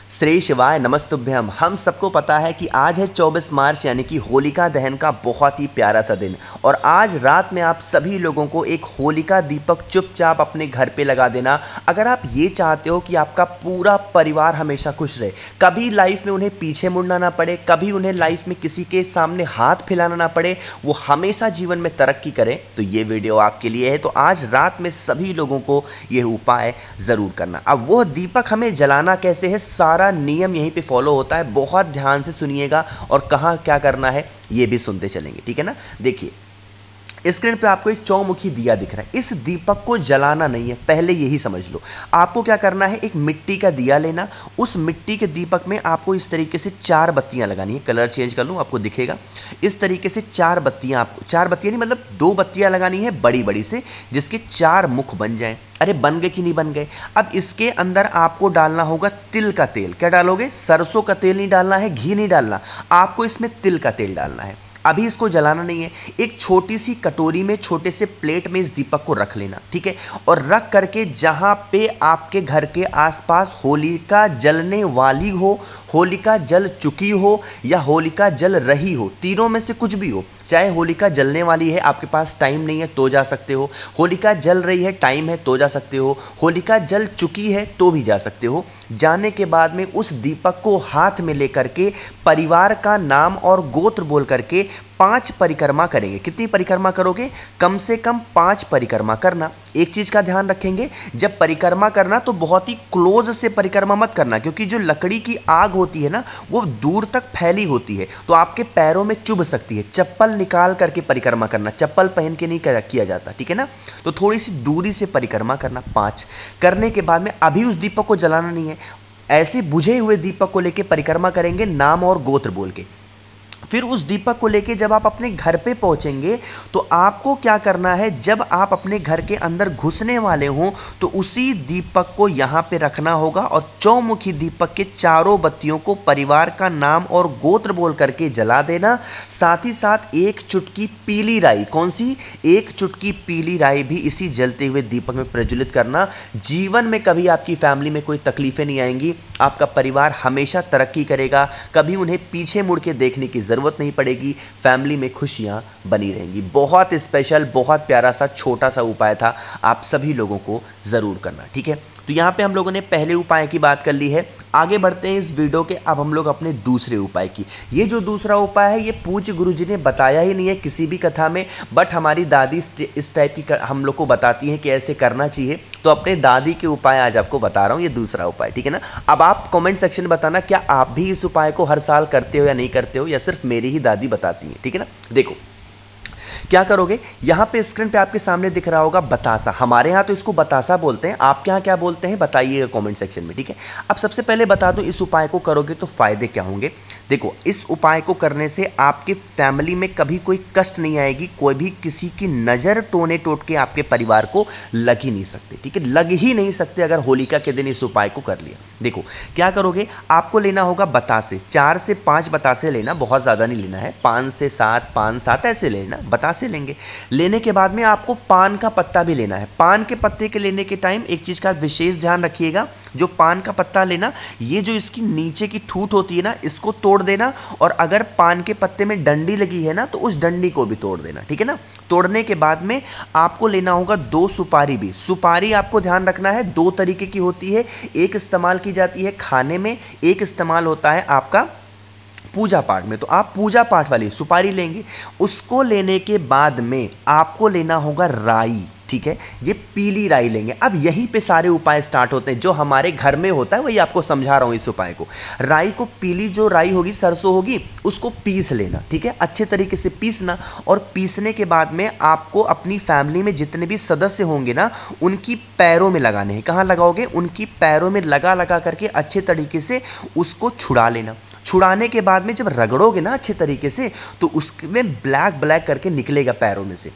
श्री शिवाय नमस्तुभ्यम। हम सबको पता है कि आज है 24 मार्च यानी कि होलिका दहन का बहुत ही प्यारा सा दिन। और आज रात में आप सभी लोगों को एक होलिका दीपक चुपचाप अपने घर पे लगा देना। अगर आप ये चाहते हो कि आपका पूरा परिवार हमेशा खुश रहे, कभी लाइफ में उन्हें पीछे मुड़ना ना पड़े, कभी उन्हें लाइफ में किसी के सामने हाथ फैलाना ना पड़े, वो हमेशा जीवन में तरक्की करें, तो ये वीडियो आपके लिए है। तो आज रात में सभी लोगों को ये उपाय ज़रूर करना। अब वो दीपक हमें जलाना कैसे है, सारा नियम यहीं पे फॉलो होता है। बहुत ध्यान से सुनिएगा और कहाँ क्या करना है ये भी सुनते चलेंगे, ठीक है ना। देखिए स्क्रीन पे आपको एक चौमुखी दिया दिख रहा है। इस दीपक को जलाना नहीं है, पहले यही समझ लो। आपको क्या करना है, एक मिट्टी का दिया लेना, उस मिट्टी के दीपक में आपको इस तरीके से 4 बत्तियां लगानी है। कलर चेंज कर लूँ, आपको दिखेगा इस तरीके से 4 बत्तियां। आपको 4 बत्तियां नहीं, मतलब 2 बत्तियां लगानी है बड़ी बड़ी से, जिसके 4 मुख बन जाएं। अरे बन गए कि नहीं बन गए। अब इसके अंदर आपको डालना होगा तिल का तेल। क्या डालोगे, सरसों का तेल नहीं डालना है, घी नहीं डालना, आपको इसमें तिल का तेल डालना है। अभी इसको जलाना नहीं है। एक छोटी सी कटोरी में, छोटे से प्लेट में इस दीपक को रख लेना, ठीक है। और रख करके जहाँ पे आपके घर के आसपास होलिका जलने वाली हो, होलिका जल चुकी हो या होलिका जल रही हो, तीनों में से कुछ भी हो। चाहे होलिका जलने वाली है, आपके पास टाइम नहीं है तो जा सकते हो, होलिका जल रही है टाइम है तो जा सकते हो, होलिका जल चुकी है तो भी जा सकते हो। जाने के बाद में उस दीपक को हाथ में लेकर के परिवार का नाम और गोत्र बोल करके 5 परिक्रमा करेंगे। कितनी परिक्रमा करोगे, कम से कम 5 परिक्रमा करना। एक चीज़ का ध्यान रखेंगे, जब परिक्रमा करना तो बहुत ही क्लोज से परिक्रमा मत करना, क्योंकि जो लकड़ी की आग होती है ना, वो दूर तक फैली होती है तो आपके पैरों में चुभ सकती है। चप्पल निकाल करके परिक्रमा करना, चप्पल पहन के नहीं किया जाता, ठीक है ना। तो थोड़ी सी दूरी से परिक्रमा करना। 5 करने के बाद में अभी उस दीपक को जलाना नहीं है, ऐसे बुझे हुए दीपक को लेके परिक्रमा करेंगे नाम और गोत्र बोल के। फिर उस दीपक को लेके जब आप अपने घर पे पहुंचेंगे तो आपको क्या करना है, जब आप अपने घर के अंदर घुसने वाले हों तो उसी दीपक को यहाँ पे रखना होगा और चौमुखी दीपक के चारों बत्तियों को परिवार का नाम और गोत्र बोल करके जला देना। साथ ही साथ एक चुटकी पीली राई, कौन सी, एक चुटकी पीली राई भी इसी जलते हुए दीपक में प्रज्वलित करना। जीवन में कभी आपकी फैमिली में कोई तकलीफें नहीं आएंगी, आपका परिवार हमेशा तरक्की करेगा, कभी उन्हें पीछे मुड़ के देखने की ज़रूरत नहीं पड़ेगी, फैमिली में खुशियां बनी रहेंगी। बहुत स्पेशल, बहुत प्यारा सा छोटा सा उपाय था, आप सभी लोगों को ज़रूर करना, ठीक है। तो यहाँ पे हम लोगों ने पहले उपाय की बात कर ली है। आगे बढ़ते हैं इस वीडियो के, अब हम लोग अपने दूसरे उपाय की। ये जो दूसरा उपाय है, ये पूज्य गुरुजी ने बताया ही नहीं है किसी भी कथा में, बट हमारी दादी इस टाइप की हम लोग को बताती हैं कि ऐसे करना चाहिए। तो अपने दादी के उपाय आज आपको बता रहा हूँ, ये दूसरा उपाय, ठीक है ना। अब आप कमेंट सेक्शन में बताना, क्या आप भी इस उपाय को हर साल करते हो या नहीं करते हो, या सिर्फ मेरी ही दादी बताती हैं, ठीक है ना। देखो क्या करोगे, यहाँ पे स्क्रीन पे आपके सामने दिख रहा होगा बतासा। हमारे यहाँ तो इसको बतासा बोलते हैं, आपके यहाँ क्या बोलते हैं बताइएगा कमेंट सेक्शन में, ठीक है। अब सबसे पहले बता दूं, इस उपाय को करोगे तो फायदे क्या होंगे। देखो, इस उपाय को करने से आपके फैमिली में कभी कोई कष्ट नहीं आएगी, कोई भी किसी की नज़र टोने टोट के आपके परिवार को लग ही नहीं सकते, ठीक है, लग ही नहीं सकते अगर होलिका के दिन इस उपाय को कर लिया। देखो क्या करोगे, आपको लेना होगा बतासे, 4 से 5 बतासे लेना, बहुत ज़्यादा नहीं लेना है, 5 से 7, 5 7 ऐसे लेना, बतासे लेंगे। लेने के बाद में आपको पान का पत्ता भी लेना है। पान के पत्ते के लेने के टाइम एक चीज का विशेष ध्यान रखिएगा, जो पान का पत्ता लेना, ये जो इसकी नीचे की ठूठ होती है ना, इसको तोड़ देना, और अगर पान के पत्ते में डंडी लगी है ना तो उस डंडी को भी तोड़ देना, ठीक है ना। तोड़ने के बाद में आपको लेना होगा 2 सुपारी भी। सुपारी आपको ध्यान रखना है 2 तरीके की होती है, एक इस्तेमाल की जाती है खाने में, एक इस्तेमाल होता है आपका पूजा पाठ में। तो आप पूजा पाठ वाली सुपारी लेंगे। उसको लेने के बाद में आपको लेना होगा राई, ठीक है, ये पीली राई लेंगे। अब यहीं पे सारे उपाय स्टार्ट होते हैं, जो हमारे घर में होता है वही आपको समझा रहा हूँ इस उपाय को। राई को, पीली जो राई होगी, सरसों होगी, उसको पीस लेना, ठीक है, अच्छे तरीके से पीसना। और पीसने के बाद में आपको अपनी फैमिली में जितने भी सदस्य होंगे ना, उनकी पैरों में लगाने हैं। कहाँ लगाओगे, उनकी पैरों में लगा लगा करके अच्छे तरीके से उसको छुड़ा लेना। छुड़ाने के बाद में जब रगड़ोगे ना अच्छे तरीके से, तो उसमें ब्लैक ब्लैक करके निकलेगा पैरों में से।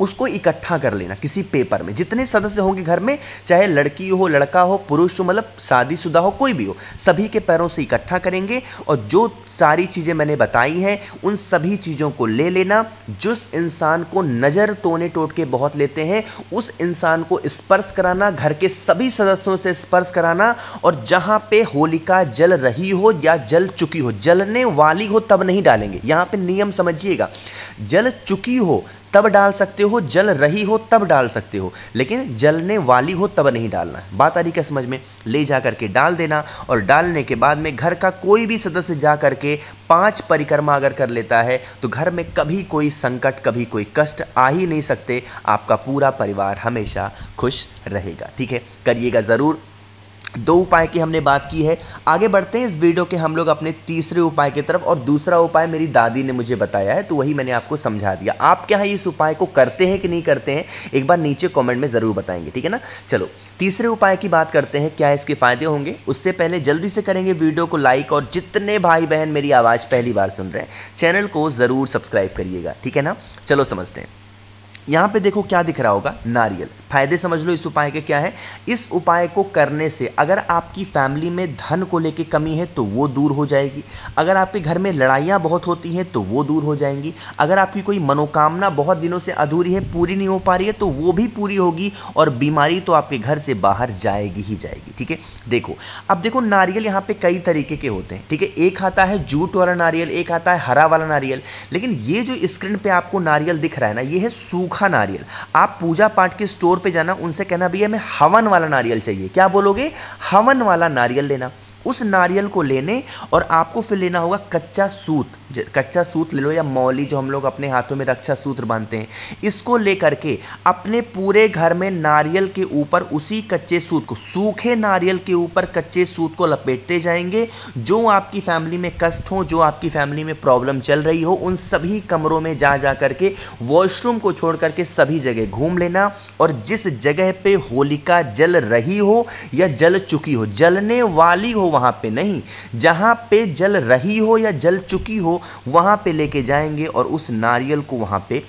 उसको इकट्ठा कर लेना किसी पेपर में। जितने सदस्य होंगे घर में, चाहे लड़की हो, लड़का हो, पुरुष हो, मतलब शादीशुदा हो, कोई भी हो, सभी के पैरों से इकट्ठा करेंगे और जो सारी चीज़ें मैंने बताई हैं उन सभी चीज़ों को ले लेना। जिस इंसान को नज़र टोने टोटके बहुत लेते हैं उस इंसान को स्पर्श कराना, घर के सभी सदस्यों से स्पर्श कराना, और जहाँ पे होलिका जल रही हो या जल चुकी हो, जलने वाली हो तब नहीं डालेंगे। यहाँ पे नियम समझिएगा, जल चुकी हो तब डाल सकते हो, जल रही हो तब डाल सकते हो, लेकिन जलने वाली हो तब नहीं डालना है। बात आ रही क्या समझ में? ले जा करके डाल देना, और डालने के बाद में घर का कोई भी सदस्य जा करके 5 परिक्रमा अगर कर लेता है तो घर में कभी कोई संकट, कभी कोई कष्ट आ ही नहीं सकते। आपका पूरा परिवार हमेशा खुश रहेगा। ठीक है, करिएगा ज़रूर। 2 उपाय की हमने बात की है। आगे बढ़ते हैं इस वीडियो के हम लोग अपने तीसरे उपाय की तरफ, और दूसरा उपाय मेरी दादी ने मुझे बताया है तो वही मैंने आपको समझा दिया। आप क्या है इस उपाय को करते हैं कि नहीं करते हैं, एक बार नीचे कमेंट में ज़रूर बताएंगे, ठीक है ना। चलो तीसरे उपाय की बात करते हैं, क्या इसके फ़ायदे होंगे। उससे पहले जल्दी से करेंगे वीडियो को लाइक, और जितने भाई बहन मेरी आवाज़ पहली बार सुन रहे हैं चैनल को ज़रूर सब्सक्राइब करिएगा, ठीक है ना। चलो समझते हैं। यहाँ पे देखो क्या दिख रहा होगा, नारियल। फायदे समझ लो इस उपाय के क्या है। इस उपाय को करने से अगर आपकी फैमिली में धन को लेके कमी है तो वो दूर हो जाएगी। अगर आपके घर में लड़ाइयाँ बहुत होती हैं तो वो दूर हो जाएंगी। अगर आपकी कोई मनोकामना बहुत दिनों से अधूरी है, पूरी नहीं हो पा रही है, तो वो भी पूरी होगी, और बीमारी तो आपके घर से बाहर जाएगी ही जाएगी। ठीक है, देखो अब देखो नारियल यहाँ पे कई तरीके के होते हैं। ठीक है, एक आता है जूट वाला नारियल, एक आता है हरा वाला नारियल, लेकिन ये जो स्क्रीन पे आपको नारियल दिख रहा है ना, ये है सूखा नारियल। आप पूजा पाठ के स्टोर पे जाना, उनसे कहना भैया हमें हवन वाला नारियल चाहिए। क्या बोलोगे? हवन वाला नारियल लेना। उस नारियल को लेने और आपको फिर लेना होगा कच्चा सूत। कच्चा सूत ले लो, या मौली जो हम लोग अपने हाथों में रक्षा सूत्र बांधते हैं, इसको लेकर के अपने पूरे घर में नारियल के ऊपर उसी कच्चे सूत को, सूखे नारियल के ऊपर कच्चे सूत को लपेटते जाएंगे। जो आपकी फैमिली में कष्ट हो, जो आपकी फैमिली में प्रॉब्लम चल रही हो, उन सभी कमरों में जा जा करके, वॉशरूम को छोड़ करके सभी जगह घूम लेना, और जिस जगह पे होलिका जल रही हो या जल चुकी हो, जलने वाली हो वहां पे नहीं, जहां पे जल रही हो या जल चुकी हो वहां पे लेके जाएंगे और उस नारियल को वहां पे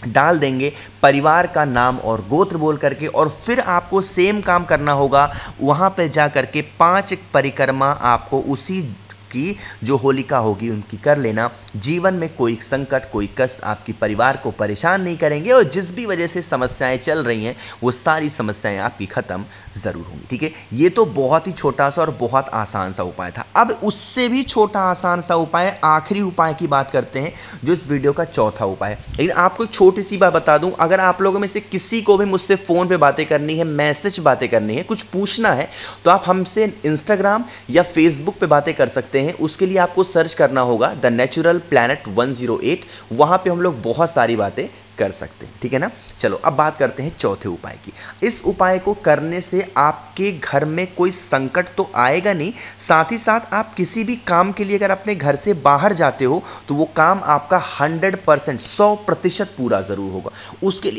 डाल देंगे, परिवार का नाम और गोत्र बोल करके। और फिर आपको सेम काम करना होगा, वहां पे जा करके 5 परिक्रमा आपको उसी की जो होलिका होगी उनकी कर लेना। जीवन में कोई संकट, कोई कष्ट आपकी परिवार को परेशान नहीं करेंगे, और जिस भी वजह से समस्याएं चल रही हैं वो सारी समस्याएं आपकी ख़त्म ज़रूर होंगी। ठीक है, ये तो बहुत ही छोटा सा और बहुत आसान सा उपाय था। अब उससे भी छोटा आसान सा उपाय, आखिरी उपाय की बात करते हैं, जो इस वीडियो का चौथा उपाय है। लेकिन आपको एक छोटी सी बात बता दूं, अगर आप लोगों में से किसी को भी मुझसे फ़ोन पे बातें करनी है, मैसेज बातें करनी है, कुछ पूछना है, तो आप हमसे इंस्टाग्राम या फेसबुक पे बातें कर सकते हैं। उसके लिए आपको सर्च करना होगा द नेचुरल प्लैनेट 108, वहां पे हम लोग बहुत सारी बातें कर सकते हैं। ठीक है ना। चलो अब बात करते हैं चौथे उपाय की। इस उपाय को करने से आपके घर में कोई संकट तो आएगा नहीं, साथ ही साथ आप किसी भी काम के लिए अगर अपने घर से बाहर जाते हो तो वो काम आपका 100%, 100% पूरा ज़रूर होगा। उसके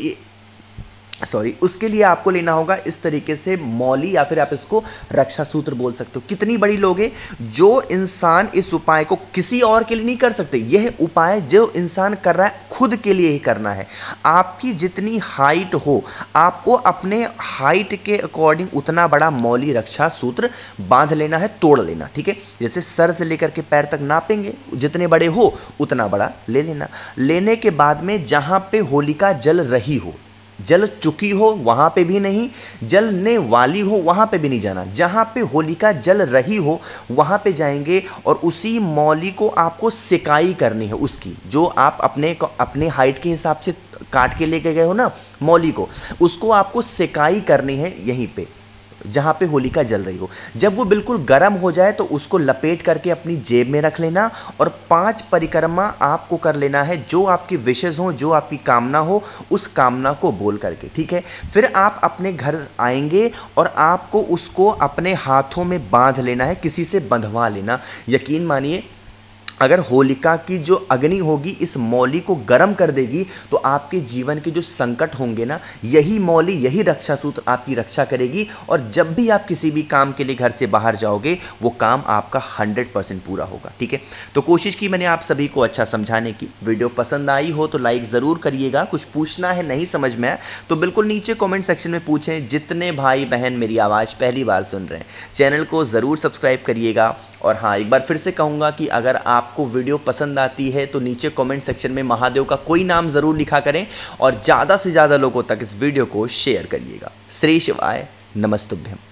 लिए आपको लेना होगा इस तरीके से मौली, या फिर आप इसको रक्षा सूत्र बोल सकते हो। कितनी बड़ी लोगे? जो इंसान इस उपाय को किसी और के लिए नहीं कर सकते, यह उपाय जो इंसान कर रहा है खुद के लिए ही करना है। आपकी जितनी हाइट हो, आपको अपने हाइट के अकॉर्डिंग उतना बड़ा मौली रक्षा सूत्र बांध लेना है, तोड़ लेना। ठीक है, जैसे सर से लेकर के पैर तक नापेंगे, जितने बड़े हो उतना बड़ा ले लेना। लेने के बाद में जहाँ पे होलिका जल रही हो, जल चुकी हो वहाँ पे भी नहीं, जलने वाली हो वहाँ पे भी नहीं जाना। जहाँ पे होलिका जल रही हो वहाँ पे जाएंगे, और उसी मौली को आपको सिकाई करनी है। उसकी जो आप अपने हाइट के हिसाब से काट के लेके गए हो ना मौली को, उसको आपको सिकाई करनी है यहीं पे जहाँ पे होलिका जल रही हो। जब वो बिल्कुल गर्म हो जाए तो उसको लपेट करके अपनी जेब में रख लेना, और 5 परिक्रमा आपको कर लेना है। जो आपकी विशेष हो, जो आपकी कामना हो, उस कामना को बोल करके। ठीक है, फिर आप अपने घर आएंगे और आपको उसको अपने हाथों में बांध लेना है, किसी से बंधवा लेना। यकीन मानिए अगर होलिका की जो अग्नि होगी इस मौली को गर्म कर देगी तो आपके जीवन के जो संकट होंगे ना, यही मौली, यही रक्षा सूत्र आपकी रक्षा करेगी। और जब भी आप किसी भी काम के लिए घर से बाहर जाओगे वो काम आपका 100% पूरा होगा। ठीक है, तो कोशिश की मैंने आप सभी को अच्छा समझाने की। वीडियो पसंद आई हो तो लाइक ज़रूर करिएगा। कुछ पूछना है, नहीं समझ में आया तो बिल्कुल नीचे कॉमेंट सेक्शन में पूछें। जितने भाई बहन मेरी आवाज़ पहली बार सुन रहे हैं, चैनल को ज़रूर सब्सक्राइब करिएगा। और हाँ, एक बार फिर से कहूँगा कि अगर आपको वीडियो पसंद आती है तो नीचे कमेंट सेक्शन में महादेव का कोई नाम ज़रूर लिखा करें और ज़्यादा से ज़्यादा लोगों तक इस वीडियो को शेयर करिएगा। श्री शिवाय नमस्तुभ्यम।